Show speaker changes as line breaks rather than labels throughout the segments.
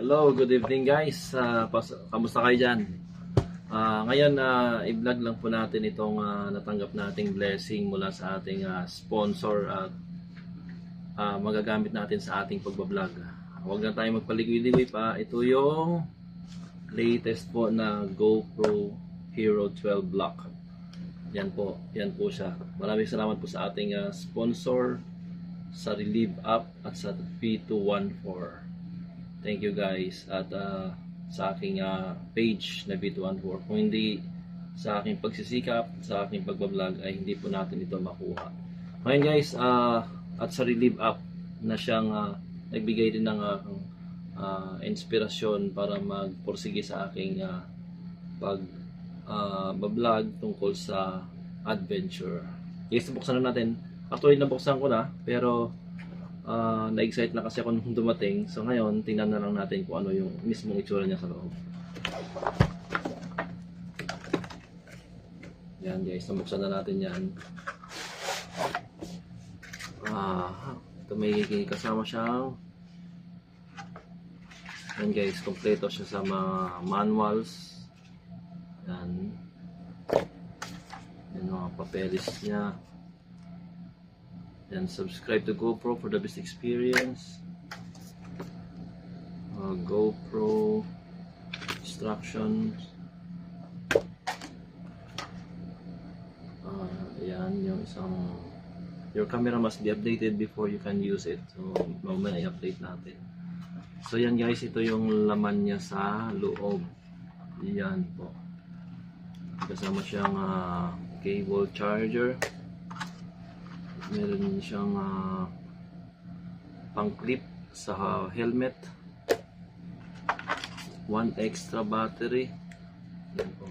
Hello, good evening guys. Kamusta kayo dyan? Ngayon, i-vlog lang po natin itong natanggap nating blessing mula sa ating sponsor at magagamit natin sa ating pagbablog. Huwag na tayo magpaligoy-ligoy pa. Ito yung latest po na GoPro Hero 12 Black. Yan po siya. Maraming salamat po sa ating sponsor, sa Relieve App at sa V214. Thank you guys. At sa aking page na V214, kung hindi sa aking pagsisikap, sa aking pagbablog ay hindi po natin ito makuha. Ngayon guys, at sa Relieve App na siyang nagbigay din ng inspirasyon para magpursige sa aking pagbablog tungkol sa adventure. Yes, nabuksan na natin. Actually nabuksan ko na, pero na-excite na kasi ako nung dumating. So ngayon, tingnan na lang natin kung ano yung mismong itsura niya sa loob. Yan guys, nabuksan na natin yan. Ito may kasama siyang yan guys, kompleto siya sa mga manuals. Yan. Yan mga papeles niya. Then subscribe to GoPro for the best experience. GoPro instructions. Ayan yung isang. Your camera must be updated before you can use it. So mamaya i-update natin. So yan guys, ito yung laman niya sa loob. Yan po. Kasama siyang cable charger. Meron siyang pang-clip sa helmet. One extra battery. Yan po.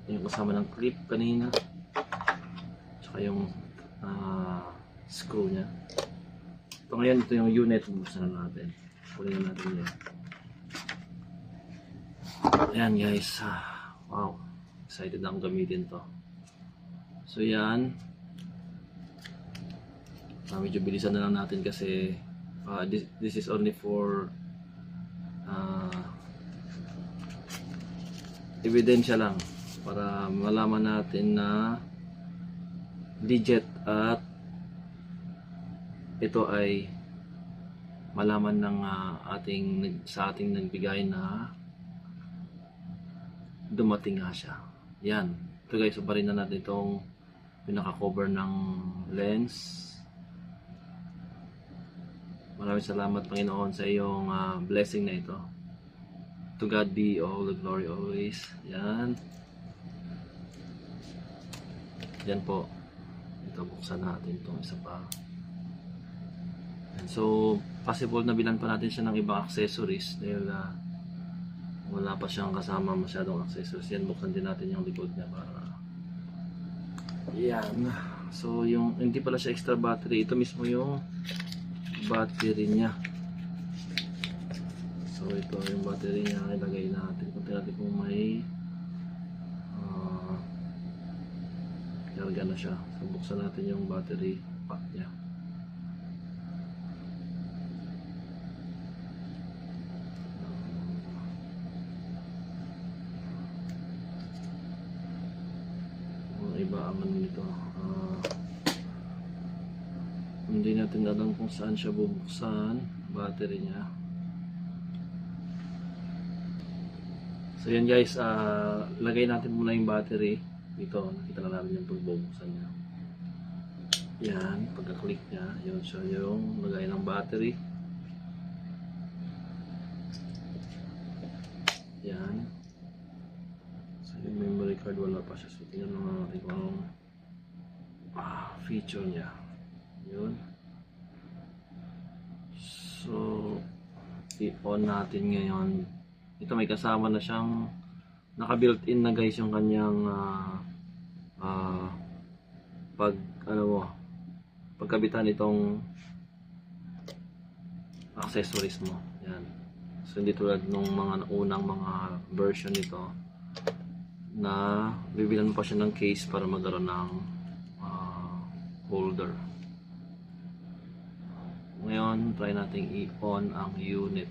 Yung kasama ng clip kanina. Tsaka yung screw niya. Ito ngayon, ito yung unit. Buksan na natin. Kunin na natin yan. Ayan guys. Wow. Excited na akong gamitin to. So yan, medyo bilisan na lang natin kasi this is only for ebidensya lang para malaman natin na legit at ito ay malaman ng sa ating nagbigay na dumating nga siya. Yan. Ito guys, subarin na natin itong pinaka-cover ng lens. Maraming salamat Panginoon sa iyong blessing na ito. To God be all the glory always. Yan. Yan po. Ito, buksan natin itong isa pa. And so, possible na bilan pa natin siya ng ibang accessories dahil wala pa siyang kasama masyadong accessories. Yan, buksan din natin yung likod niya para yan. So yung hindi pala siya extra battery, ito mismo yung battery niya. So ito yung battery niya, ilagay natin. Kung natin kung may karga na siya. So buksan natin yung battery pack niya. Iba ang nito. Hindi natin alam kung saan siya bubuksan, battery niya. So yan guys, lagay natin muna yung battery dito. Nakita na natin yung pagbubuksan niya. Yan, pagka-click niya, yun siya yung lagay ng battery. Yan. Yung memory card wala pa siya, so tingnan natin kung anong feature niya. Yun. So i-on natin ngayon. Ito may kasama na siyang naka-built-in na guys yung kanyang pagkabitan itong accessories mo. Yan. So hindi tulad nung mga unang mga version nito na bibilan pa siya ng case para magkaroon ng holder. Ngayon, try nating i-on ang unit.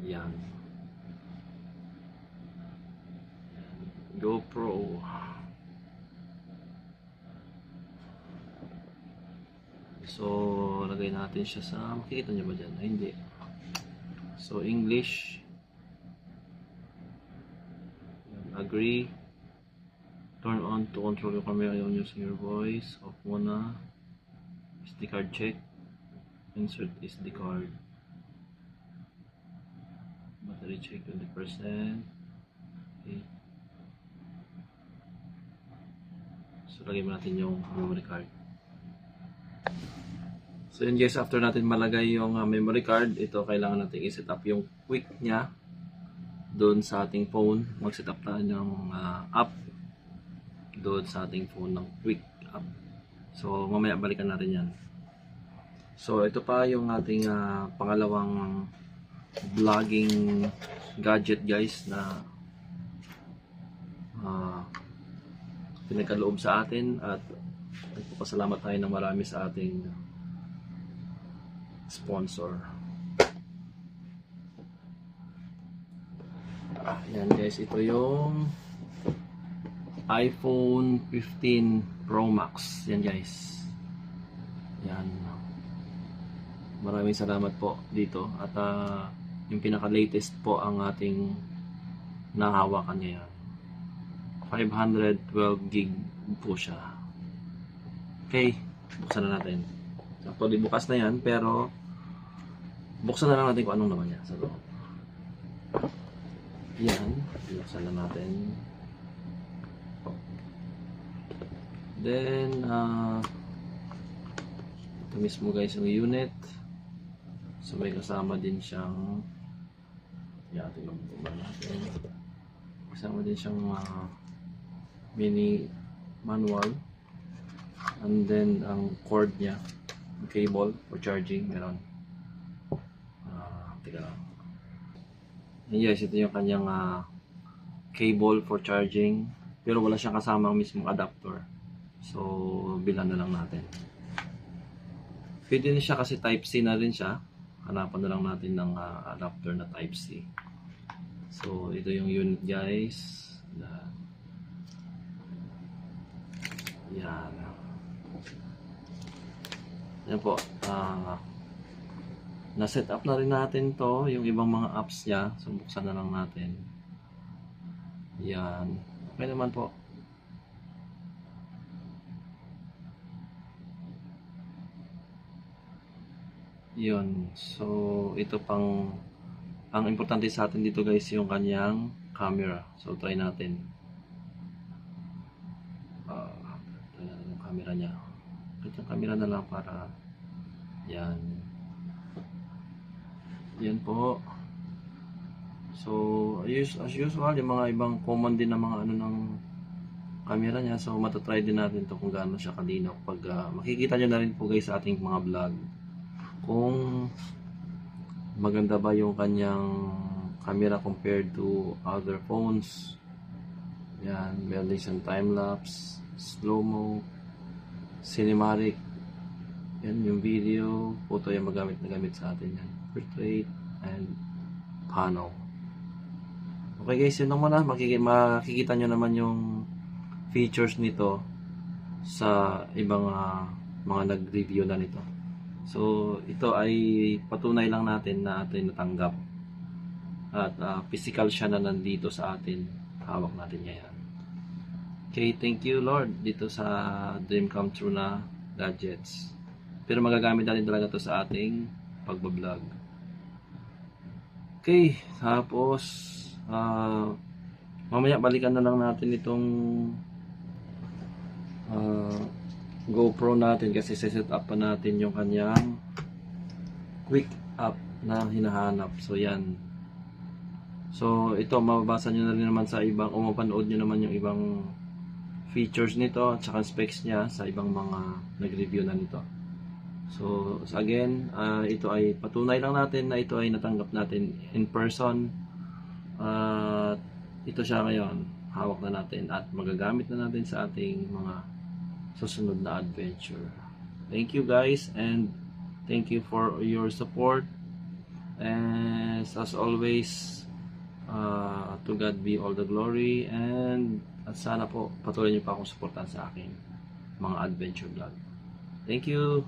Yan. GoPro. So, lagay natin siya sa, makikita niyo ba dyan? Ay, hindi. So, English. Agree. Turn on to control your camera using your voice. Off muna. SD card check. Insert SD card. Battery check 20%. Okay. So, lagay mo natin yung memory card. So yun guys, after natin malagay yung memory card, ito kailangan natin i-set up yung quick nya doon sa ating phone. Mag-set up tayo ng app doon sa ating phone ng quick app. So mamaya balikan natin yan. So ito pa yung ating pangalawang vlogging gadget guys na pinagkaloob sa atin, at nagpapasalamat tayo ng marami sa ating sponsor. Yan guys, ito yung iPhone 15 Pro Max. Yan guys. Yan. Maraming salamat po dito. At yung pinaka-latest po ang ating nahawakan ngayon. 512 gig po siya. Okay, buksan na natin. Actually, bukas na yan, pero buksan na lang natin kung anong naman niya sa loob. Yan, buksan na natin. Then, ito mismo guys yung unit. So, may kasama din siyang, tingnan mo natin. Kasama din siyang mini manual. And then, ang cord niya, cable for charging, meron. Teka lang. And yes, ito yung kanyang cable for charging, pero wala siyang kasamang mismong adapter. So, bilhan na lang natin. Pwede na siya kasi Type-C na rin siya. Hanapan na lang natin ng adapter na Type-C. So, ito yung unit guys. Yan. Yan po, na-set up na rin natin to, yung ibang mga apps niya. So, buksan na lang natin. Yan. Okay naman po. Yun. So, ito pang, ang importante sa atin dito guys, yung kanyang camera. So, try natin. Try natin yung camera niya. Ito yung camera na lang para yan. Yan po. So, as usual, yung mga ibang common din na mga ano ng camera niya. So, matatry din natin to kung gaano siya kalinaw. Pag makikita nyo na rin po guys sa ating mga vlog kung maganda ba yung kanyang camera compared to other phones. Yan, meron din siyang time-lapse, slow-mo, cinematic. Yan yung video, photo yung magamit na gamit sa atin yan. Portrait and panel. Okay guys, yun lang muna. Makikita nyo naman yung features nito sa ibang mga nag-review na nito. So, ito ay patunay lang natin na atin natanggap. At physical siya na nandito sa atin. Hawak natin ngayon. Okay, thank you Lord dito sa Dream Come True na gadgets. Pero magagamit natin talaga to sa ating pagbablog. Okay, tapos mamaya balikan na lang natin itong GoPro natin kasi set up pa natin yung kanyang quick app na hinahanap. So yan. So ito mababasa nyo na rin naman sa ibang, o mapanood nyo naman yung ibang features nito at saka specs niya sa ibang mga nag-review na nito. So again, ito ay patunay lang natin na ito ay natanggap natin in person. Ito siya ngayon, hawak na natin at magagamit na natin sa ating mga susunod na adventure. Thank you guys, and thank you for your support. And as always, to God be all the glory, and at sana po patuloy niyo pa akong suportahan sa aking mga adventure vlog. Thank you.